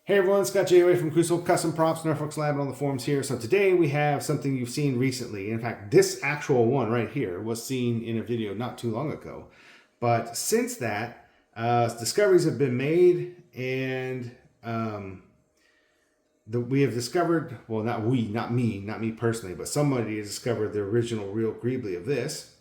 Hey everyone, Scott J. from Crucible Custom Props, Norfolk's Lab, and on the forums here. So today we have something you've seen recently. In fact, this actual one right here was seen in a video not too long ago. But since that, discoveries have been made, and we have discovered, well, not me personally, but somebody has discovered the original real Greeblie of this.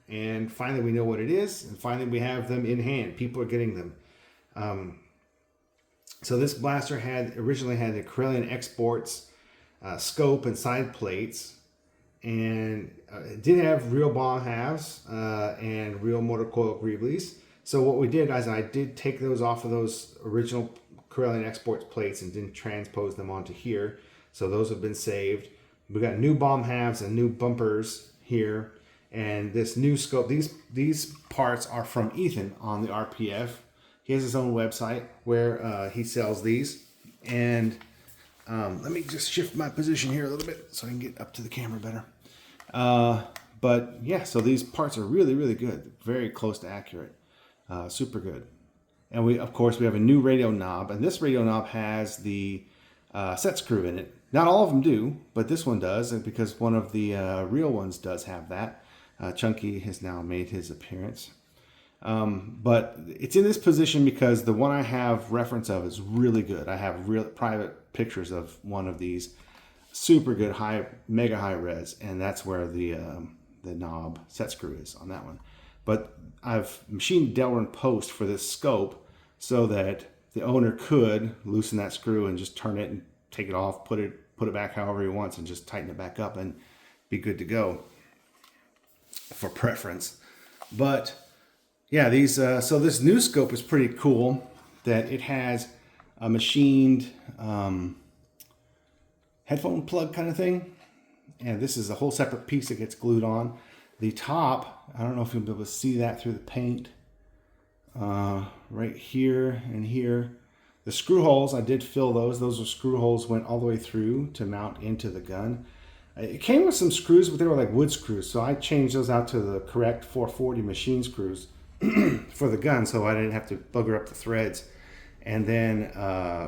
And finally we know what it is, and finally we have them in hand. People are getting them. So this blaster originally had the Corellian exports, scope, and side plates, and it did have real bomb halves and real motor coil greeblies. So what we did is I did take those off of those original Corellian exports plates and didn't transpose them onto here. So those have been saved. We got new bomb halves and new bumpers here, and this new scope. These parts are from Ethan on the RPF. He has his own website where he sells these. And let me just shift my position here a little bit so I can get up to the camera better. But yeah, so these parts are really, really good. Very close to accurate. Super good. And of course, we have a new radio knob. And this radio knob has the set screw in it. Not all of them do, but this one does. Because one of the real ones does have that. Chunky has now made his appearance. But it's in this position because the one I have reference of is really good. I have real private pictures of one of these, super good, mega high res, and that's where the knob set screw is on that one. But I've machined Delrin post for this scope so that the owner could loosen that screw and just turn it and take it off, put it back however he wants, and just tighten it back up and be good to go for preference. But yeah, these so this new scope is pretty cool that it has a machined headphone plug kind of thing. And this is a whole separate piece that gets glued on. The top, I don't know if you'll be able to see that through the paint. Right here and here. The screw holes, I did fill those. Those are screw holes, went all the way through to mount into the gun. It came with some screws, but they were like wood screws. So I changed those out to the correct 440 machine screws for the gun, so I didn't have to bugger up the threads. And then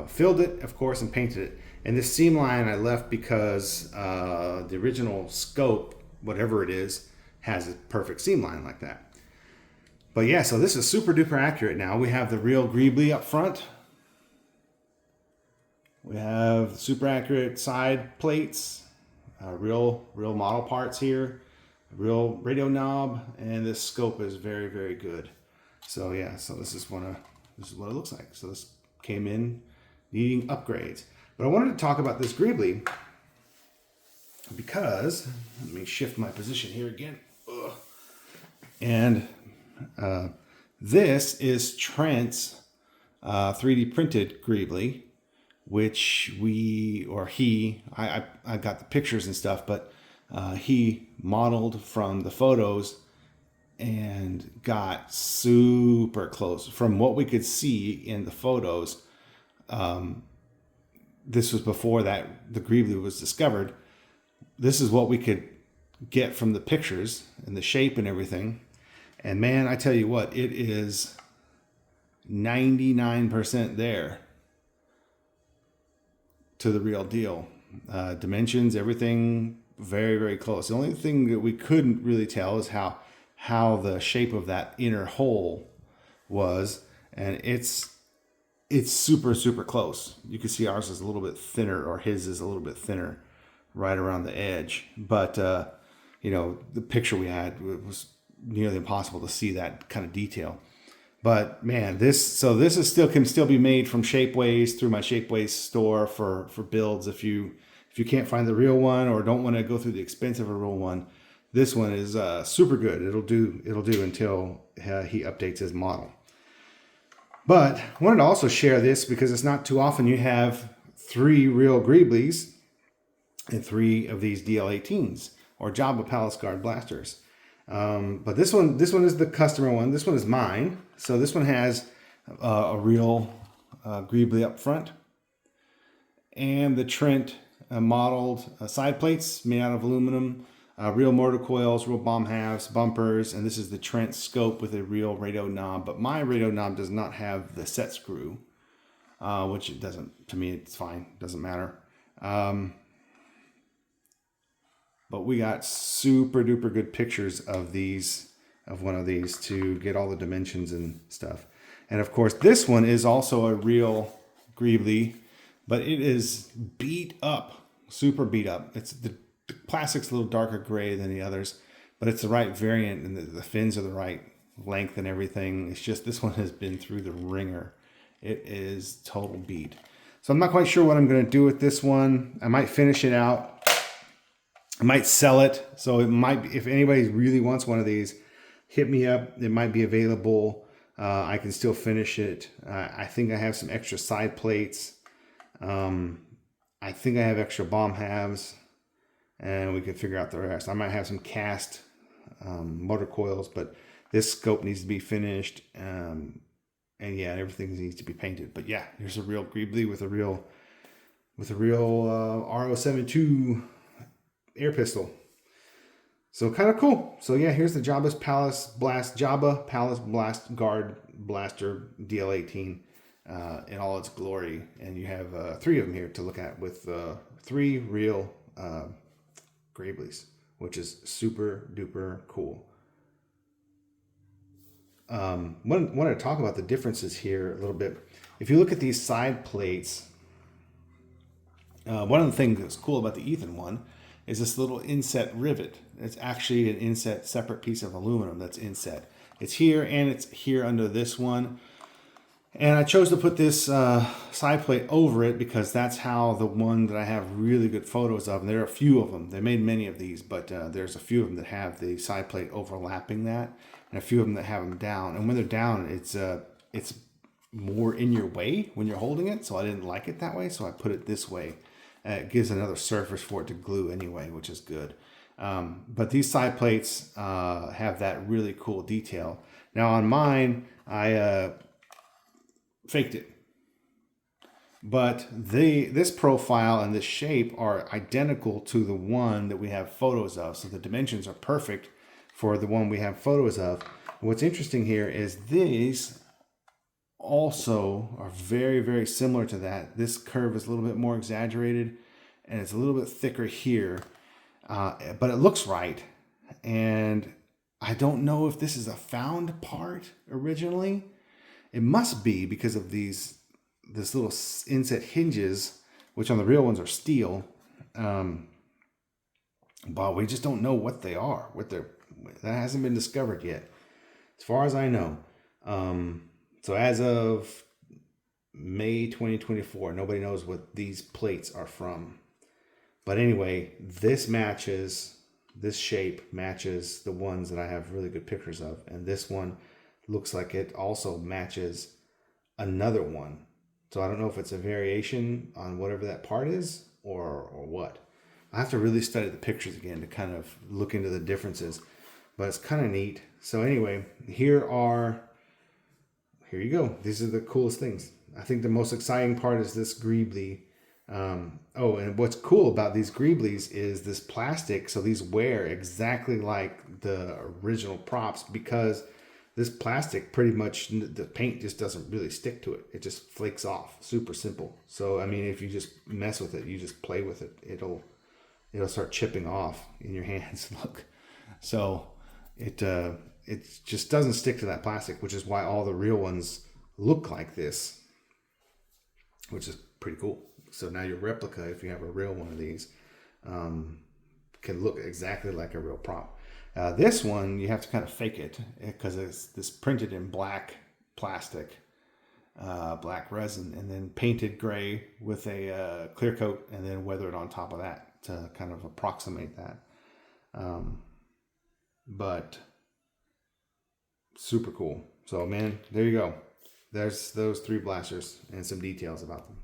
filled it, of course, and painted it. And this seam line I left because the original scope, whatever it is, has a perfect seam line like that. But yeah, so this is super duper accurate now. We have the real Greeblie up front. We have super accurate side plates, real model parts here. Real radio knob, and this scope is very, very good. So yeah, so this is what it looks like. So this came in needing upgrades. But I wanted to talk about this Greeblie because, let me shift my position here again. Ugh. And this is Trent's 3D printed Greeblie, which I got the pictures and stuff, but he modeled from the photos and got super close. From what we could see in the photos, this was before that the Greeblie was discovered. This is what we could get from the pictures and the shape and everything. And man, I tell you what, it is 99% there to the real deal. Dimensions, everything, very, very close. The only thing that we couldn't really tell is how the shape of that inner hole was, and it's super, super close. You can see ours is a little bit thinner, or his is a little bit thinner right around the edge. But you know, the picture we had, it was nearly impossible to see that kind of detail. But man, this can still be made from Shapeways through my Shapeways store for builds. If you can't find the real one or don't want to go through the expense of a real one, this one is super good. It'll do until he updates his model. But I wanted to also share this because it's not too often you have 3 real Greeblies and 3 of these DL18s or Jabba Guard blasters. But this one is the customer one. This one is mine. So this one has a real Greeblie up front, and the Trent modeled side plates made out of aluminum, real motor coils, real bomb halves, bumpers, and this is the Trent scope with a real radio knob. But my radio knob does not have the set screw. which it doesn't, to me, it's fine. Doesn't matter. But we got super duper good pictures of one of these to get all the dimensions and stuff. And of course, this one is also a real Greeblie, but it is beat up, super beat up. It's the plastic's a little darker gray than the others, but it's the right variant, and the fins are the right length and everything. It's just this one has been through the ringer. It is total beat. So I'm not quite sure what I'm going to do with this one. I might finish it out. I might sell it. So it might be, if anybody really wants one of these, hit me up. It might be available. I can still finish it. I think I have some extra side plates. I think I have extra bomb halves, and we can figure out the rest. I might have some cast motor coils, but this scope needs to be finished. And yeah, everything needs to be painted. But yeah, here's a real Greeblie with a real RO72 air pistol. So kind of cool. So yeah, here's the Jabba Palace Blast Guard Blaster DL18 in all its glory, and you have 3 of them here to look at with 3 real Greeblies, which is super duper cool. Want to talk about the differences here a little bit. If you look at these side plates, one of the things that's cool about the Ethan one is this little inset rivet. It's actually an inset separate piece of aluminum that's inset. It's here and it's here under this one. And I chose to put this side plate over it because that's how the one that I have really good photos of, and there are a few of them. They made many of these, but there's a few of them that have the side plate overlapping that, and a few of them that have them down. And when they're down, it's more in your way when you're holding it, so I didn't like it that way, so I put it this way. It gives another surface for it to glue anyway, which is good. But these side plates have that really cool detail. Now on mine, I faked it. But this profile and this shape are identical to the one that we have photos of. So the dimensions are perfect for the one we have photos of. And what's interesting here is these also are very, very similar to that. This curve is a little bit more exaggerated and it's a little bit thicker here, but it looks right. And I don't know if this is a found part originally. It must be because of this little inset hinges, which on the real ones are steel. But we just don't know what they are. That hasn't been discovered yet, as far as I know. So as of May 2024, nobody knows what these plates are from. But anyway, this shape matches the ones that I have really good pictures of. And this one looks like it also matches another one. So I don't know if it's a variation on whatever that part is or what. I have to really study the pictures again to kind of look into the differences. But it's kind of neat. So anyway, here you go. These are the coolest things. I think the most exciting part is this Greeblie. And what's cool about these Greeblies is this plastic. So these wear exactly like the original props because this plastic pretty much, the paint just doesn't really stick to it. It just flakes off. Super simple. So, I mean, if you just mess with it, you just play with it, it'll start chipping off in your hands. Look. So it just doesn't stick to that plastic, which is why all the real ones look like this, which is pretty cool. So now your replica, if you have a real one of these, can look exactly like a real prop. This one, you have to kind of fake it because it's this printed in black plastic, black resin, and then painted gray with a clear coat and then weathered on top of that to kind of approximate that. But super cool. So man, there you go. There's those 3 blasters and some details about them.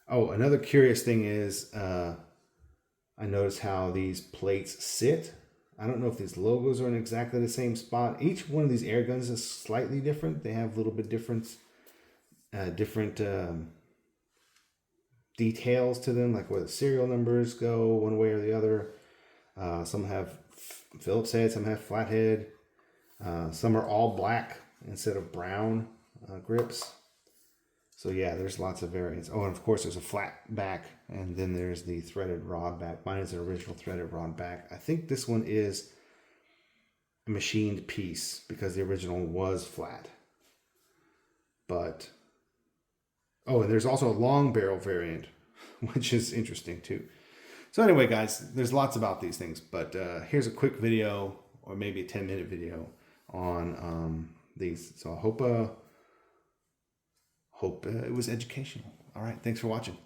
Oh, another curious thing is I noticed how these plates sit. I don't know if these logos are in exactly the same spot. Each one of these air guns is slightly different. They have a little bit different details to them, like where the serial numbers go one way or the other. Some have Phillips head, some have flat head. Some are all black instead of brown grips. So yeah, there's lots of variants. Oh, and of course there's a flat back, and then there's the threaded rod back. Mine is an original threaded rod back. I think this one is a machined piece because the original was flat. But, oh, and there's also a long barrel variant, which is interesting too. So anyway, guys, there's lots about these things, but here's a quick video, or maybe a 10-minute video on these. So I hope it was educational. All right, thanks for watching.